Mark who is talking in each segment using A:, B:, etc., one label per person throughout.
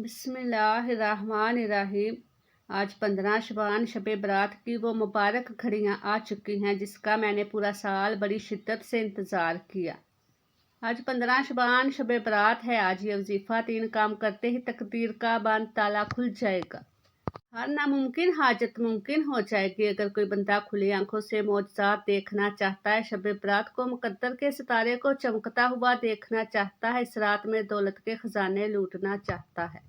A: बिस्मिल्लाहिर्रहमानिर्रहीम। आज 15 शबान शब बरात की वो मुबारक घड़ियाँ आ चुकी हैं जिसका मैंने पूरा साल बड़ी शिद्दत से इंतज़ार किया। आज 15 शबान शब बरात है। आज ये वजीफ़ा 3 काम करते ही तकदीर का बंद ताला खुल जाएगा। हर नामुमकिन हाजत मुमकिन हो जाएगी। अगर कोई बंदा खुली आंखों से मौजज़ात देखना चाहता है, शब बरात को मुकद्दर के सितारे को चमकता हुआ देखना चाहता है, इस रात में दौलत के खजाने लूटना चाहता है,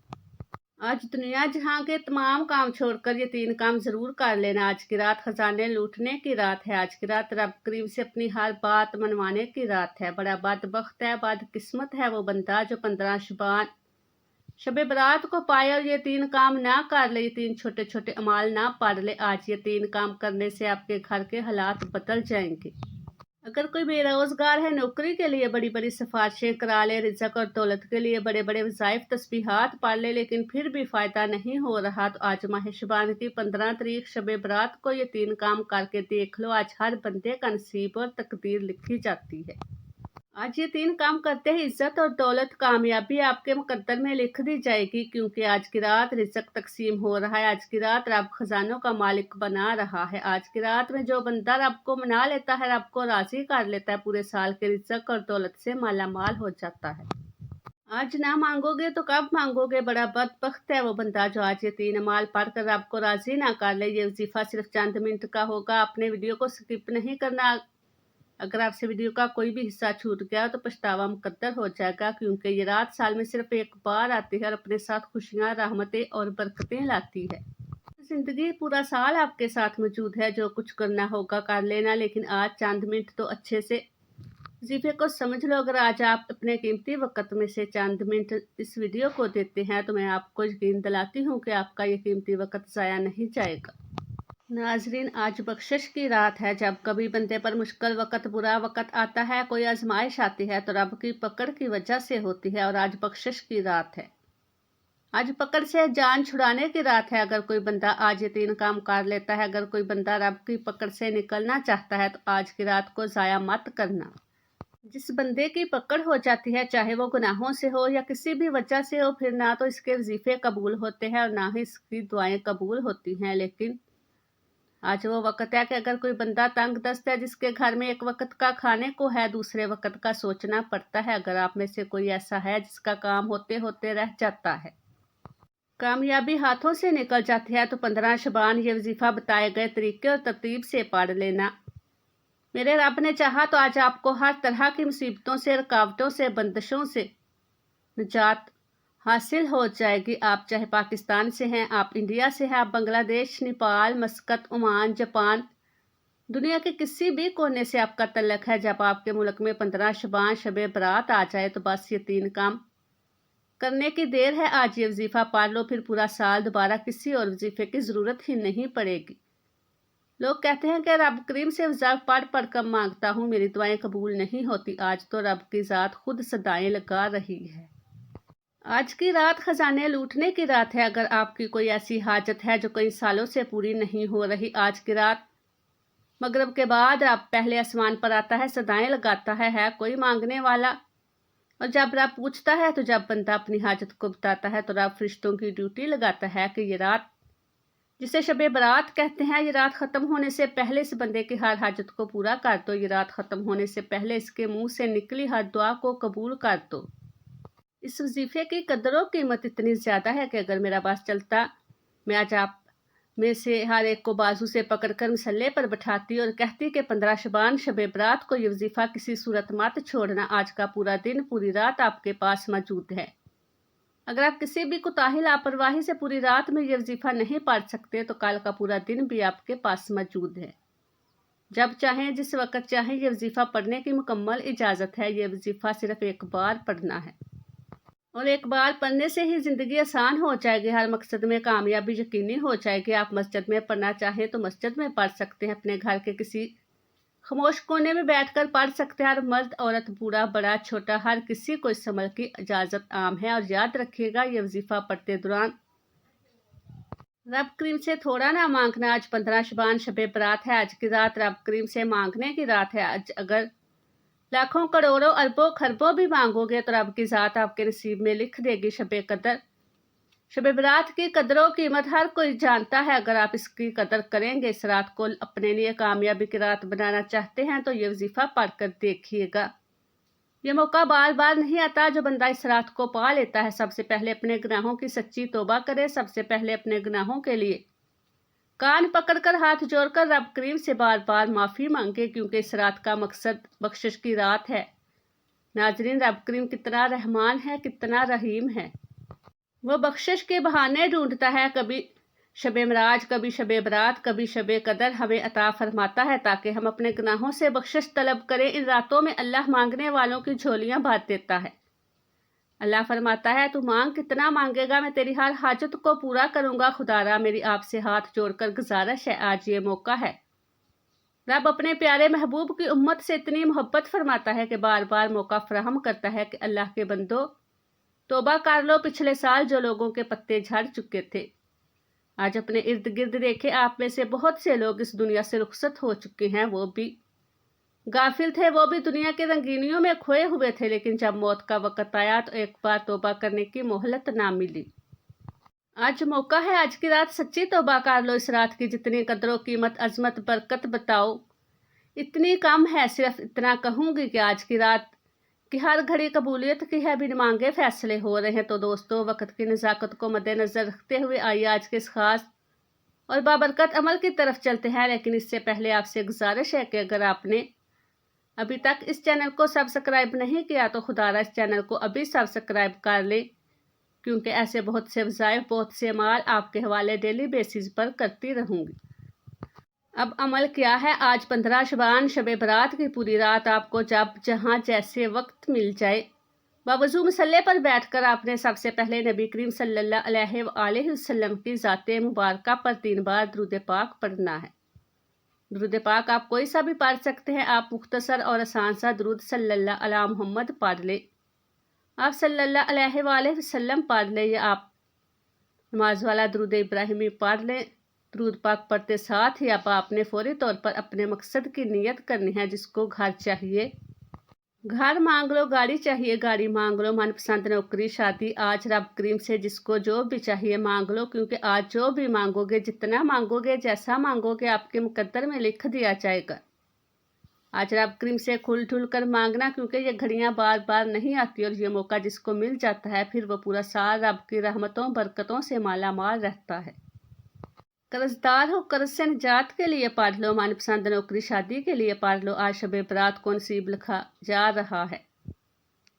A: आज दुनिया जहां के तमाम काम छोड़कर ये 3 काम जरूर कर लेना। आज की रात खजाने लूटने की रात है। आज की रात रब करीम से अपनी हर बात मनवाने की रात है। बड़ा बदबख्त है, बदकिस्मत है वो बंदा जो 15 शबान शब बरात को पाए और ये 3 काम ना कर ले, ये 3 छोटे छोटे अमाल ना पढ़ ले। आज ये 3 काम करने से आपके घर के हालात बदल जाएंगे। अगर कोई बेरोजगार है, नौकरी के लिए बड़ी बड़ी सिफारिशें करा ले, रिज़्क और दौलत के लिए बड़े बड़े वज़ाइफ तस्बीहात पढ़ ले, लेकिन फिर भी फ़ायदा नहीं हो रहा, तो आज माह शबान की 15 तारीख शब बरात को ये 3 काम करके देख लो। आज हर बंदे का नसीब और तकदीर लिखी जाती है। आज ये 3 काम करते ही इज्जत और दौलत कामयाबी आपके मुकद्दर में लिख दी जाएगी, क्योंकि आज की रात रिज़्क तकसीम हो रहा है। आज की रात रब खजानों का मालिक बना रहा है। आज की रात में जो बंदा रब को मना लेता है, रब को राजी कर लेता है, पूरे साल के रिज़्क और दौलत से माला माल हो जाता है। आज ना मांगोगे तो कब मांगोगे। बड़ा बदबख्त है वो बंदा जो आज ये 3 अमाल पढ़कर रब को राजी ना कर ले। ये वजीफा सिर्फ चंद मिनट का होगा। आपने वीडियो को स्किप नहीं करना। अगर आपसे वीडियो का कोई भी हिस्सा छूट गया तो पछतावा मुकद्दर हो जाएगा, क्योंकि ये रात साल में सिर्फ एक बार आती है और अपने साथ खुशियां, रहमतें और बरकतें लाती है। जिंदगी पूरा साल आपके साथ मौजूद है। जो कुछ करना होगा कर लेना, लेकिन आज चंद मिनट तो अच्छे से वजीफे को समझ लो। अगर आज आप अपने कीमती वक्त में से चंद मिनट इस वीडियो को देते हैं तो मैं आपको यकीन दिलाती हूँ कि आपका ये कीमती वक्त ज़ाया नहीं जाएगा। नाजरीन, आज बख्शिश की रात है। जब कभी बंदे पर मुश्किल वक्त, बुरा वक्त आता है, कोई आजमाइश आती है, तो रब की पकड़ की वजह से होती है, और आज बख्शिश की रात है। आज पकड़ से जान छुड़ाने की रात है। अगर कोई बंदा आज ये 3 काम कर लेता है, अगर कोई बंदा रब की पकड़ से निकलना चाहता है, तो आज की रात को ज़ाया मत करना। जिस बंदे की पकड़ हो जाती है, चाहे वो गुनाहों से हो या किसी भी वजह से हो, फिर ना तो इसके वजीफे कबूल होते हैं और ना ही इसकी दुआएं कबूल होती हैं। लेकिन आज वो वक्त है कि अगर कोई बंदा तंग दस्त है, जिसके घर में एक वक्त का खाने को है, दूसरे वक्त का सोचना पड़ता है, अगर आप में से कोई ऐसा है जिसका काम होते होते रह जाता है, कामयाबी हाथों से निकल जाती है, तो 15 शबान ये वजीफा बताए गए तरीके और तरतीब से पढ़ लेना। मेरे रब ने चाहा तो आज आपको हर तरह की मुसीबतों से, रुकावटों से, बंदिशों से निजात हासिल हो जाएगी। आप चाहे पाकिस्तान से हैं, आप इंडिया से हैं, आप बांग्लादेश, नेपाल, मस्कत, ओमान, जापान, दुनिया के किसी भी कोने से आपका तल्लक है, जब आपके मुल्क में 15 शबान शब बरात आ जाए तो बस ये 3 काम करने की देर है। आज ये वजीफा पढ़ लो, फिर पूरा साल दोबारा किसी और वजीफे की ज़रूरत ही नहीं पड़ेगी। लोग कहते हैं कि रब करीम से वज़ाइफ पढ़ पढ़ कर मांगता हूँ, मेरी दुआएं कबूल नहीं होती। आज तो रब की ज़ात खुद सदाएं लगा रही है। आज की रात खजाने लूटने की रात है। अगर आपकी कोई ऐसी हाजत है जो कई सालों से पूरी नहीं हो रही, आज की रात मगरिब के बाद रब पहले आसमान पर आता है, सदाएं लगाता है कोई मांगने वाला, और जब रब पूछता है, तो जब बंदा अपनी हाजत को बताता है, तो रब फरिश्तों की ड्यूटी लगाता है कि ये रात जिसे शब बरात कहते हैं, ये रात ख़त्म होने से पहले इस बंदे की हर हाजत को पूरा कर दो। ये रात ख़त्म होने से पहले इसके मुंह से निकली हर दुआ को कबूल कर दो। इस वजीफे की कदर और कीमत इतनी ज़्यादा है कि अगर मेरा बस चलता, मैं आज आप में से हर एक को बाजू से पकड़कर मसल्ले पर बैठाती और कहती कि 15 शबान शब बरात को ये वजीफा किसी सूरत मत छोड़ना। आज का पूरा दिन, पूरी रात आपके पास मौजूद है। अगर आप किसी भी कोताही, लापरवाही से पूरी रात में ये वजीफा नहीं पढ़ सकते, तो कल का पूरा दिन भी आपके पास मौजूद है। जब चाहें, जिस वक्त चाहें, ये वजीफा पढ़ने की मुकम्मल इजाज़त है। ये वजीफा सिर्फ एक बार पढ़ना है, और एक बार पढ़ने से ही ज़िंदगी आसान हो जाएगी। हर मकसद में कामयाबी यकीनी हो जाएगी। आप मस्जिद में पढ़ना चाहें तो मस्जिद में पढ़ सकते हैं, अपने घर के किसी खामोश कोने में बैठकर पढ़ सकते हैं। हर मर्द, औरत, बूढ़ा, बड़ा, छोटा, हर किसी को इस अमल की इजाज़त आम है। और याद रखिएगा, ये वजीफा पढ़ते दौरान रब करीम से थोड़ा ना मांगना। आज 15 शबान शब बरात है। आज की रात रब करीम से मांगने की रात है। आज अगर लाखों, करोड़ों, अरबों, खरबों भी मांगोगे तो रब की ज़ात आपके नसीब में लिख देगी शब कदर। शब बरात की कदर व कीमत हर कोई जानता है। अगर आप इसकी कदर करेंगे, इस रात को अपने लिए कामयाबी की रात बनाना चाहते हैं तो ये वजीफ़ा पढ़कर देखिएगा। ये मौका बार बार नहीं आता। जो बंदा इस रात को पा लेता है, सबसे पहले अपने गुनाहों की सच्ची तौबा करे। सबसे पहले अपने गुनाहों के लिए कान पकड़कर हाथ जोड़कर रब करीम से बार बार माफ़ी मांगे, क्योंकि इस रात का मकसद बख्शिश की रात है। नाजरीन, रब करीम कितना रहमान है, कितना रहीम है। वो बख्शिश के बहाने ढूंढता है। कभी शब मराज, कभी शब बरात, कभी शब कदर हमें अता फरमाता है ताकि हम अपने गुनाहों से बख्शिश तलब करें। इन रातों में अल्लाह मांगने वालों की झोलियां भर देता है। अल्लाह फरमाता है, तू मांग, कितना मांगेगा, मैं तेरी हर हाजत को पूरा करूंगा। खुदारा, मेरी आपसे हाथ जोड़कर गुजारिश है, आज ये मौका है। रब अपने प्यारे महबूब की उम्मत से इतनी मोहब्बत फरमाता है कि बार बार मौका फराहम करता है कि अल्लाह के बंदो, तौबा कर लो। पिछले साल जो लोगों के पत्ते झड़ चुके थे, आज अपने इर्द गिर्द देखे, आप में से बहुत से लोग इस दुनिया से रुखसत हो चुके हैं। वो भी गाफिल थे, वो भी दुनिया के रंगीनियों में खोए हुए थे, लेकिन जब मौत का वक्त आया तो एक बार तौबा करने की मोहलत ना मिली। आज मौका है, आज की रात सच्ची तौबा कर लो। इस रात की जितनी कदर कीमत, अजमत, बरकत बताओ, इतनी कम है। सिर्फ इतना कहूँगी कि आज की रात कि हर घड़ी कबूलियत की है, बिन मांगे फैसले हो रहे हैं। तो दोस्तों, वक्त की नज़ाकत को मद्देनज़र रखते हुए आइए आज के इस खास और बाबरकत अमल की तरफ चलते हैं। लेकिन इससे पहले आपसे गुजारिश है कि अगर आपने अभी तक इस चैनल को सब्सक्राइब नहीं किया तो खुदारा इस चैनल को अभी सब्सक्राइब कर ले, क्योंकि ऐसे बहुत से वज़ाइफ, बहुत से माल आपके हवाले डेली बेसिस पर करती रहूँगी। अब अमल क्या है? आज 15 शबान शब बरात की पूरी रात आपको जब जहाँ जैसे वक्त मिल जाए, बावजू मसल्ले पर बैठकर आपने सबसे पहले नबी करीम सल्लल्लाहु अलैहि वसल्लम की ज़ाते मुबारका पर 3 बार दुरूद पाक पढ़ना है। दुरूद पाक आप कोई सा भी पढ़ सकते हैं। आप मुख्तसर और आसान सा दुरूद सल्लल्लाहु अला मुहम्मद पढ़ ले, आप सल्लल्लाहु अलैहि वसल्लम पढ़ ले, या आप नमाज वाला दुरूद इब्राहिमी पढ़ लें। दुरूद पाक पढ़ते साथ ही आपने फौरी तौर पर अपने मकसद की नियत करनी है। जिसको घर चाहिए घर मांग लो, गाड़ी चाहिए गाड़ी मांग लो, मनपसंद नौकरी, शादी, आज रब करीम से जिसको जो भी चाहिए मांग लो, क्योंकि आज जो भी मांगोगे, जितना मांगोगे, जैसा मांगोगे, आपके मुकद्दर में लिख दिया जाएगा। आज रब करीम से खुल ठुल कर मांगना, क्योंकि ये घड़ियां बार बार नहीं आती और ये मौका जिसको मिल जाता है फिर वो पूरा साल रब की रहमतों बरकतों से माला माल रहता है। कर्जदार हो, कर्ज से निजात के लिए पढ़ लो, मनपसंद नौकरी, शादी के लिए पढ़ लो, आज शब बरात को नसीब लिखा जा रहा है।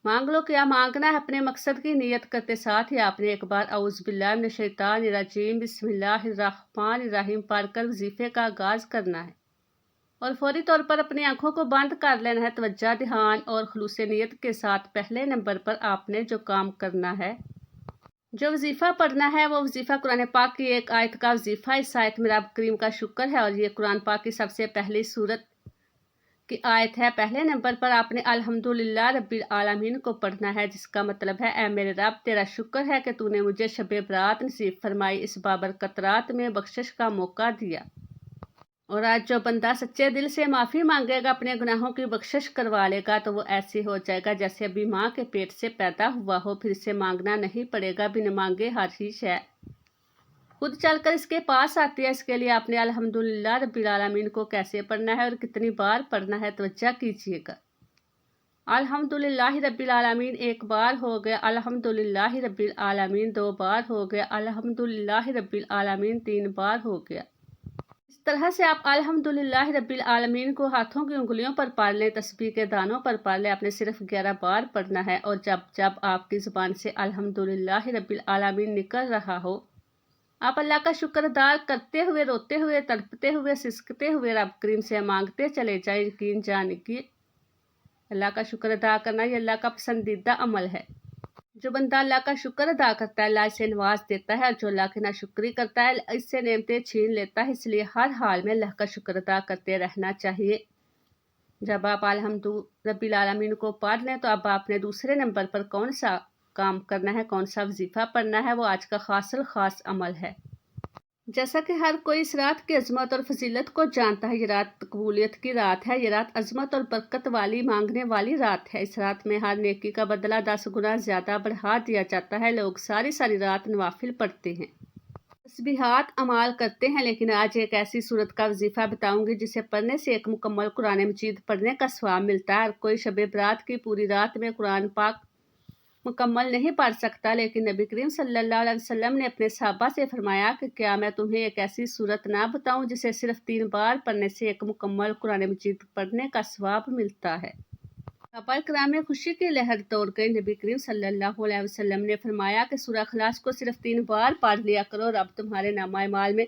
A: मांग लो, क्या मांगना है, अपने मकसद की नियत करते साथ ही आपने एक बार औज़ु बिल्लाहि मिनश शैतानिर रजीम बिस्मिल्लाहिर रहमानिर रहीम पढ़कर वजीफे का आगाज़ करना है और फौरी तौर पर अपनी आंखों को बंद कर लेना है। तवज्जो, ध्यान और खुलूस नियत के साथ पहले नंबर पर आपने जो काम करना है, जो वजीफ़ा पढ़ना है, वो वजीफ़ा कुरान पाक की एक आयत का वजीफ़ा। इस आयत में रब करीम का शुक्र है और ये कुरान पाक की सबसे पहली सूरत की आयत है। पहले नंबर पर आपने अल्हम्दुलिल्लाह रब्बिल आलमीन को पढ़ना है, जिसका मतलब है, ऐ मेरे रब, तेरा शुक्र है कि तूने मुझे शब बरात नसीब फरमाई, इस बाबरकत रात में बख्शिश का मौका दिया। और आज जो बंदा सच्चे दिल से माफ़ी मांगेगा, अपने गुनाहों की बख्शिश करवा लेगा, तो वो ऐसे हो जाएगा जैसे अभी माँ के पेट से पैदा हुआ हो। फिर से मांगना नहीं पड़ेगा, बिन मांगे हर ही शय खुद चलकर इसके पास आती है। इसके लिए आपने अल्हम्दुलिल्लाह रब्बिल आलमीन को कैसे पढ़ना है और कितनी बार पढ़ना है, तवज्जो कीजिएगा। अल्हम्दुलिल्लाह रब्बिल आलमीन एक बार हो गया, अल्हम्दुलिल्लाह रब्बिल आलमीन 2 बार हो गया, अल्हम्दुलिल्लाह रब्बिल आलमीन 3 बार हो गया। इस तरह से आप अल्हम्दुलिल्लाह रब्बिल आलमीन को हाथों की उंगलियों पर पढ़ लें, तस्बीह के दानों पर पढ़ लें। आपने सिर्फ 11 बार पढ़ना है और जब जब आपकी ज़ुबान से अल्हम्दुलिल्लाह रब्बिल आलमीन निकल रहा हो, आप अल्लाह का शुक्र अदा करते हुए, रोते हुए, तड़पते हुए, सिसकते हुए रब करीम से मांगते चले जाएं। यकीन जान कि अल्लाह का शुक्र अदा करना ये अल्लाह का पसंदीदा अमल है। जो बंदा अल्लाह का शुक्र अदा करता है, अल्लाह इसे नवाज देता है, और जो अल्लाह की नाशुक्री करता है, इससे नेमतें छीन लेता है। इसलिए हर हाल में अल्लाह का शुक्र अदा करते रहना चाहिए। जब आप अल्हम्दुलिल्लाह रब्बिल आलमीन को पढ़ लें तो अब आपने दूसरे नंबर पर कौन सा काम करना है, कौन सा वजीफ़ा पढ़ना है, वो आज का खास अमल है। जैसा कि हर कोई इस रात की अजमत और फजीलत को जानता है, ये रात कबूलियत की रात है। ये रात अजमत और बरकत वाली, मांगने वाली रात है। इस रात में हर नेकी का बदला 10 गुना ज़्यादा बढ़ा दिया जाता है। लोग सारी सारी रात नवाफिल पढ़ते हैं, तस्बीहात अमाल करते हैं। लेकिन आज एक ऐसी सूरत का वजीफ़ा बताऊंगी जिसे पढ़ने से एक मुकम्मल कुरान मजीद पढ़ने का सवाब मिलता है। कोई शब बरात की पूरी रात में कुरान पाक मुकम्मल नहीं पढ़ सकता, लेकिन नबी करीम सल्लल्लाहु अलैहि वसल्लम ने अपने सहाबा से फरमाया कि क्या मैं तुम्हें एक ऐसी सूरत ना बताऊं जिसे सिर्फ 3 बार पढ़ने से एक मुकम्मल कुरान मजीद पढ़ने का सवाब मिलता है। सहाबा किराम में खुशी की लहर दौड़ गई। नबी करीम सल्लल्लाहु अलैहि वसल्लम ने फरमाया कि सूरह इखलास को सिर्फ 3 बार पढ़ लिया करो, रब तुम्हारे नामा माल में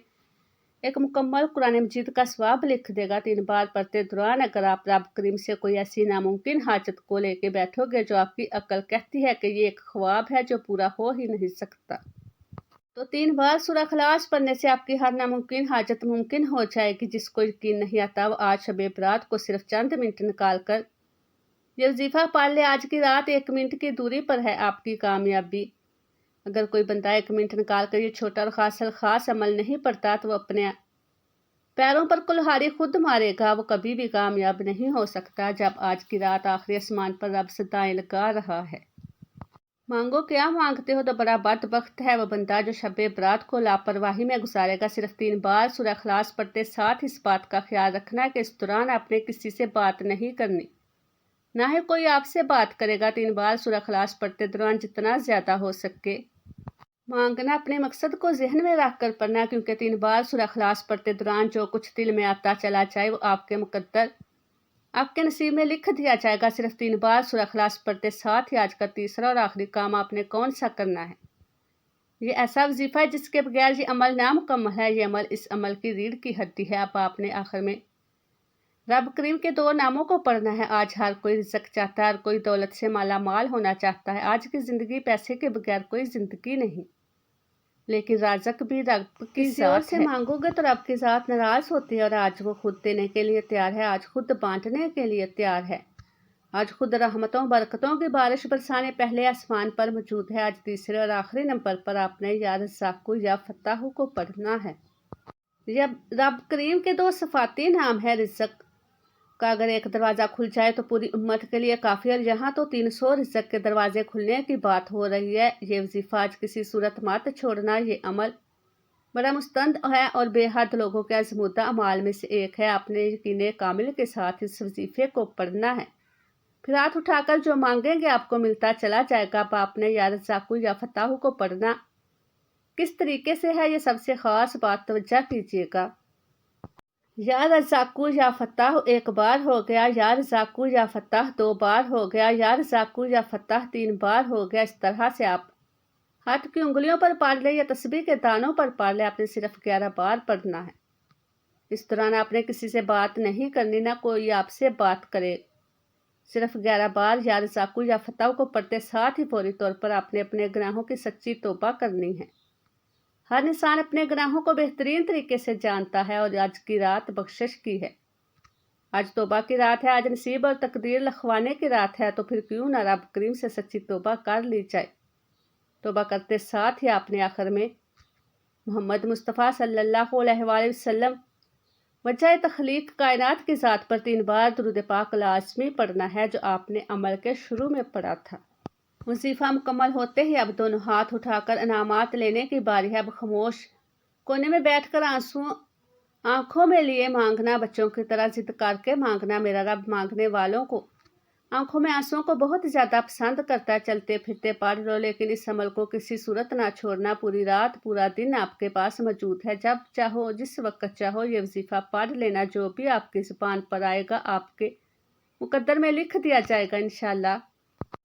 A: एक मुकम्मल कुरान मजीद का सवाब लिख देगा। 3 बार पढ़ते दौरान अगर आप रब करीम से कोई ऐसी नामुमकिन हाजत को लेके बैठोगे जो आपकी अक्ल कहती है कि ये एक ख्वाब है जो पूरा हो ही नहीं सकता, तो 3 बार सूरह इखलास पढ़ने से आपकी हर नामुमकिन हाजत मुमकिन हो जाएगी। जिसको यकीन नहीं आता वो आज शब बरात को सिर्फ चंद मिनट निकाल कर ये वजीफा पढ़ ले। आज की रात 1 मिनट की दूरी पर है आपकी कामयाबी। अगर कोई बंदा 1 मिनट निकाल कर ये छोटा और खास अमल नहीं पढ़ता तो वो अपने पैरों पर कुल्हाड़ी खुद मारेगा, वो कभी भी कामयाब नहीं हो सकता। जब आज की रात आखिरी आसमान पर रब सदाएं लगा रहा है, मांगो क्या मांगते हो, तो बड़ा बदबख्त है वो बंदा जो शब बरात को लापरवाही में गुजारेगा। सिर्फ 3 बार सूरह इखलास पढ़ते साथ इस बात का ख्याल रखना है कि इस दौरान आपने किसी से बात नहीं करनी, ना ही कोई आपसे बात करेगा। 3 बार सूरह इखलास पढ़ते दौरान जितना ज्यादा हो सके मांगना, अपने मकसद को जहन में रख कर पढ़ना, क्योंकि 3 बार सूरह इखलास पढ़ते दौरान जो कुछ दिल में आता चला जाए वो आपके मुकद्दर आपके नसीब में लिख दिया जाएगा। सिर्फ 3 बार सूरह इखलास पढ़ते साथ ही आज का तीसरा और आखिरी काम आपने कौन सा करना है। ये ऐसा वजीफा है जिसके बगैर ये अमल नामुकम्मल है। ये अमल इस अमल की रीढ़ की हड्डी है। अब आपने आखिर में रब करीम के 2 नामों को पढ़ना है। आज हर कोई रिज़्क चाहता है, हर कोई दौलत से माला माल होना चाहता है। आज की ज़िंदगी पैसे के बगैर कोई ज़िंदगी नहीं, लेकिन राज़क भी रब की ज़ात से मांगोगे तो रब की ज़ात नाराज़ होती है, और आज वो खुद देने के लिए तैयार है, आज खुद बांटने के लिए तैयार है, आज खुद रहमतों बरकतों की बारिश बरसाने पहले आसमान पर मौजूद है। आज तीसरे और आखिरी नंबर पर आपने या रज़्ज़ाक़ु या फ़त्ताहु को पढ़ना है। रब करीम के 2 सिफ़ाती नाम है। रिज़्क का अगर एक दरवाज़ा खुल जाए तो पूरी उम्मत के लिए काफ़ी, और यहाँ तो 300 रिज़्क के दरवाजे खुलने की बात हो रही है। ये वजीफ़ा आज किसी सूरत मत छोड़ना। ये अमल बड़ा मुस्तंद है और बेहद लोगों के आज़मूदा अमाल में से एक है। आपने यकीन कामिल के साथ इस वजीफ़े को पढ़ना है, फिर हाथ उठाकर जो मांगेंगे आपको मिलता चला जाएगा। अब आपने या रज़्ज़ाक़ु या फ़त्ताहु को पढ़ना किस तरीके से है, ये सबसे ख़ास बात तवज्जो कीजिएगा। या रज़्ज़ाक़ु या फ़त्ताह 1 बार हो गया, या रज़्ज़ाक़ु या फ़त्ताह 2 बार हो गया, या रज़्ज़ाक़ु या फ़त्ताह 3 बार हो गया। इस तरह से आप हाथ की उंगलियों पर पढ़ ले या तस्बीह के दानों पर पढ़ ले, आपने सिर्फ 11 बार पढ़ना है। इस दौरान आपने किसी से बात नहीं करनी, ना कोई आपसे बात करे। सिर्फ 11 बार या रज़्ज़ाक़ु या फ़त्ताह को पढ़ते साथ ही फौरी तौर पर आपने अपने गुनाहों की सच्ची तौबा करनी है। हर इंसान अपने गुनाहों को बेहतरीन तरीके से जानता है, और आज की रात बख्शिश की है। आज तौबा की रात है, आज नसीब और तकदीर लिखवाने की रात है। तो फिर क्यों ना रब करीम से सच्ची तौबा कर ली जाए। तौबा करते साथ ही आपने आखिर में मोहम्मद मुस्तफ़ा सल्लल्लाहु अलैहि वसल्लम वजह तख्लीक कायनात की ज़ात पर 3 बार दुरूद पाक लाज़मी पढ़ना है, जो आपने अमल के शुरू में पढ़ा था। वजीफ़ा मुकम्मल होते ही अब दोनों हाथ उठाकर इनामात लेने की बारी है। अब खामोश कोने में बैठकर आंसू आंखों में लिए मांगना, बच्चों की तरह जिद करके मांगना। मेरा रब मांगने वालों को आंखों में आंसुओं को बहुत ज़्यादा पसंद करता है। चलते फिरते पढ़ लो, लेकिन इस अमल को किसी सूरत ना छोड़ना। पूरी रात पूरा दिन आपके पास मौजूद है। जब चाहो जिस वक्त चाहो ये वजीफ़ा पढ़ लेना। जो भी आपकी ज़ुबान पर आएगा आपके मुकद्दर में लिख दिया जाएगा इंशाअल्लाह।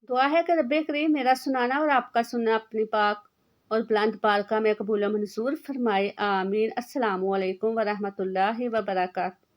A: दुआ है कि रब्बे करीम मेरा सुनाना और आपका सुनना अपनी पाक और बुलंद बारगाह में कबूल मंजूर फरमाए। आमीन। अस्सलामु अलैकुम व रहमतुल्लाहि व बरकातहू।